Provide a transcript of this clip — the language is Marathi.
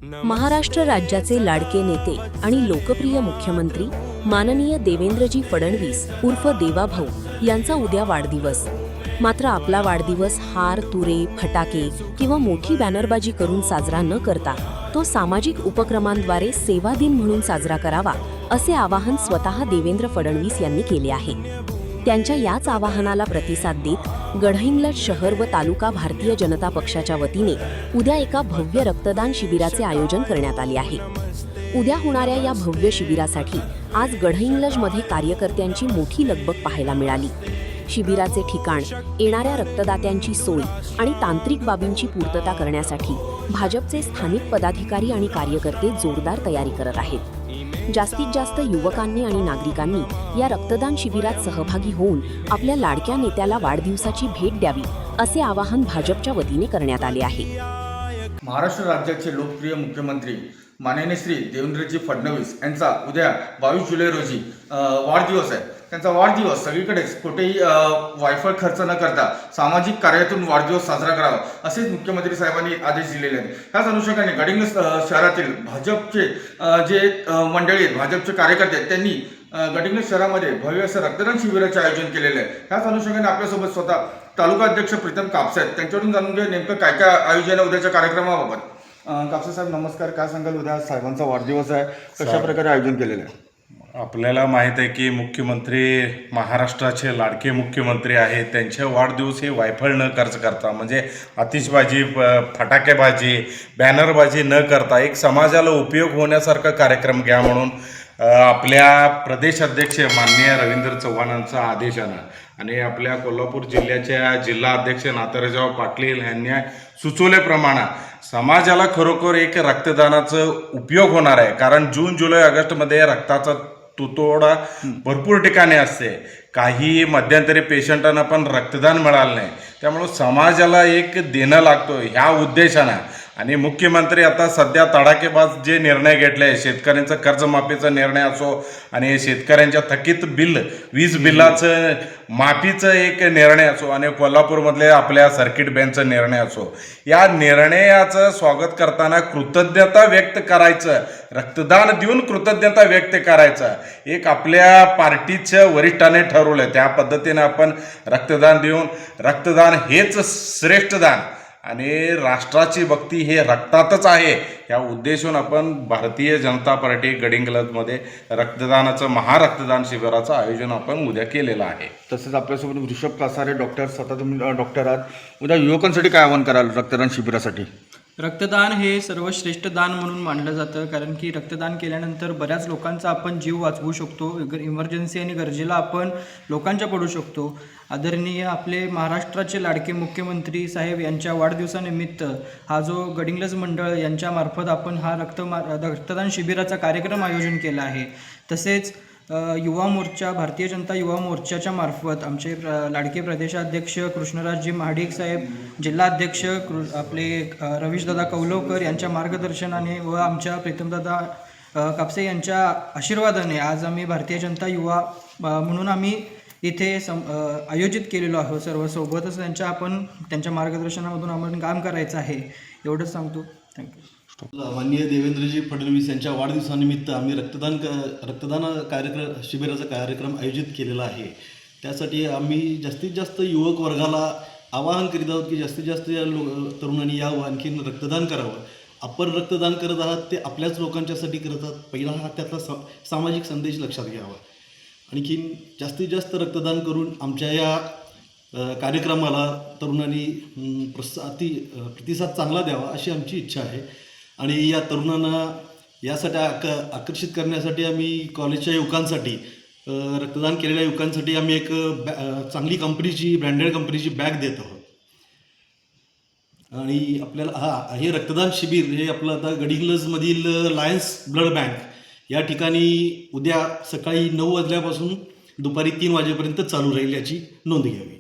महाराष्ट्र राज्याचे लाडके नेते आणि लोकप्रिय मुख्यमंत्री माननीय देवेंद्रजी फडणवीस उर्फ देवाभाऊ यांचा उद्या वाढदिवस। मात्र आपला वाढदिवस हार, तुरे, फटाके किंवा मोठी बॅनरबाजी करून साजरा न करता तो सामाजिक उपक्रमांद्वारे सेवा दिन म्हणून साजरा करावा, असे आवाहन स्वतः देवेंद्र फडणवीस यांनी केले आहे। त्यांच्या याच आवाहनाला प्रतिसाद देत गडहिंग्लज शहर व तालुका भारतीय जनता पक्षाच्या वतीने उद्या एका भव्य रक्तदान शिबिराचे आयोजन करण्यात आले आहे। उद्या होणाऱ्या या भव्य शिबिरासाठी आज गडहिंग्लजमध्ये कार्यकर्त्यांची मोठी लगबग पाहायला मिळाली। शिबिराचे ठिकाण, येणाऱ्या रक्तदात्यांची सोय आणि तांत्रिक बाबींची पूर्तता करण्यासाठी भाजपचे स्थानिक पदाधिकारी आणि कार्यकर्ते जोरदार तयारी करत आहेत। जास्तीत जास्त युवकांनी आणि नागरिकांनी या रक्तदान शिबिरात सहभागी होऊन आपल्या लाडक्या नेत्याला वाढदिवसाची भेट द्यावी, असे आवाहन भाजपच्या वतीने करण्यात आले आहे। महाराष्ट्र राज्याचे लोकप्रिय मुख्यमंत्री माननीय श्री देवेंद्रजी फडणवीस यांचा उद्या 22 जुलै रोजी वाढदिवस आहे। त्यांचा वाढदिवस सगळीकडेच कुठेही वायफळ खर्च न करता सामाजिक कार्यातून वाढदिवस साजरा करावा, असेच मुख्यमंत्री साहेबांनी आदेश दिलेले आहेत। त्याच अनुषंगाने गडिंग्लज शहरातील भाजपचे जे मंडळी आहेत, भाजपचे कार्यकर्ते आहेत, त्यांनी गडिंग्लज शहरामध्ये भव्य असं रक्तदान शिबिराचे आयोजन केलेले आहे। त्याच अनुषंगाने आपल्यासोबत स्वतः तालुका अध्यक्ष प्रीतम कापसे आहेत, त्यांच्याकडून जाणून घेऊया नेमकं काय काय आयोजन आहे उद्याच्या कार्यक्रमाबाबत। कापसे साहेब नमस्कार, काय सांगाल? उद्या साहेबांचा वाढदिवस आहे, कशा प्रकारे आयोजन केलेलं आहे? आपल्याला माहीत आहे की मुख्यमंत्री महाराष्ट्राचे लाडके मुख्यमंत्री आहेत, त्यांचे वाढदिवस हे वायफळ न खर्च करता, म्हणजे आतिषबाजी, फटाकेबाजी, बॅनरबाजी न करता एक समाजाला उपयोग होण्यासारखा कार्यक्रम घ्या म्हणून आपल्या प्रदेश अध्यक्ष माननीय रवींद्र चव्हाणांचा आदेश आला आणि आपल्या कोल्हापूर जिल्ह्याच्या जिल्हा अध्यक्ष नाथराजराव पाटील यांनी सुचवल्याप्रमाणे समाजाला खरोखर एक रक्तदानाचा उपयोग होणार आहे। कारण जून, जुलै, ऑगस्टमध्ये रक्ताचा तुटवडा भरपूर ठिकाणी असते, काही मध्यंतरी पेशंटांना पण रक्तदान मिळालं नाही, त्यामुळं समाजाला एक देणं लागतो ह्या उद्देशानं। आणि मुख्यमंत्री आता सध्या तडाखेबाज जे निर्णय घेतले आहे, शेतकऱ्यांचं कर्जमाफीचा निर्णय असो आणि शेतकऱ्यांच्या थकीत वीज बिलाचं माफीचं एक निर्णय असो आणि कोल्हापूरमधले आपल्या सर्किट बेंचचा निर्णय असो, या निर्णयाचं स्वागत करताना कृतज्ञता व्यक्त करायचं, रक्तदान देऊन कृतज्ञता व्यक्त करायचं एक आपल्या पार्टीच्या वरिष्ठाने ठरवलं। त्या पद्धतीने आपण रक्तदान देऊन, रक्तदान हेच श्रेष्ठ दान आणि राष्ट्राची भक्ती हे रक्तातच आहे या उद्देशून आपण भारतीय जनता पार्टी गडिंग्लजमध्ये रक्तदानाचं महारक्तदान शिबिराचं आयोजन आपण उद्या केलेलं आहे। तसंच आपल्यासोबत ऋषभ कासारे डॉक्टर, स्वतः तुम्ही डॉक्टर आहात, उद्या युवकांसाठी काय आवाहन कराल रक्तदान शिबिरासाठी? रक्तदान हे सर्वश्रेष्ठ दान म्हणून मानलं जातं, कारण की रक्तदान केल्यानंतर बऱ्याच लोकांचा आपण जीव वाचवू शकतो, इमर्जन्सी आणि गरजेला आपण लोकांच्या पडू शकतो। आदरणीय आपले महाराष्ट्राचे लाडके मुख्यमंत्री साहेब यांच्या वाढदिवसानिमित्त हा जो गडिंग्लज मंडळ यांच्यामार्फत आपण हा रक्तदान शिबिराचा कार्यक्रम आयोजन केला आहे। तसेच युवा मोर्चा, भारतीय जनता युवा मोर्चाच्या मार्फत आमचे लाडके प्रदेशाध्यक्ष कृष्णराजजी महाडिक साहेब, जिल्हाध्यक्ष आपले रवीशदादा कौलवकर यांच्या मार्गदर्शनाने व आमच्या प्रीतमदादा कापसे यांच्या आशीर्वादाने आज आम्ही भारतीय जनता युवा म्हणून आम्ही इथे आयोजित केलेलो आहोत। सर्व सोबतच त्यांच्या मार्गदर्शनामधून आम्हाला काम करायचं आहे, एवढंच सांगतो। थँक्यू। माननीय देवेंद्रजी फडणवीस यांच्या वाढदिवसानिमित्त आम्ही रक्तदान शिबिराचा कार्यक्रम आयोजित केलेला आहे। त्यासाठी आम्ही जास्तीत जास्त युवक वर्गाला आवाहन करीत आहोत की जास्तीत जास्त तरुणांनी यावं, आणखीन रक्तदान करावं। आपण रक्तदान करत आहात ते आपल्याच लोकांच्यासाठी करत आहात, पहिला हा त्यातला सामाजिक संदेश लक्षात घ्यावा। आणखीन जास्तीत जास्त रक्तदान करून आमच्या या कार्यक्रमाला तरुणांनी प्रतिसाद चांगला द्यावा अशी आमची इच्छा आहे। आणि या तरुणांना यासाठी आकर्षित करण्यासाठी आम्ही कॉलेजच्या युवकांसाठी, रक्तदान केलेल्या युवकांसाठी आम्ही एक चांगली कंपनीची, ब्रँडेड कंपनीची बॅग देत आहोत। आणि आपल्याला हे रक्तदान शिबिर हे आपलं आता गडिंग्लजमधील लायन्स ब्लड बँक या ठिकाणी उद्या सकाळी 9 वाजल्यापासून दुपारी 3 वाजेपर्यंत चालू राहील, याची नोंद घ्यावी।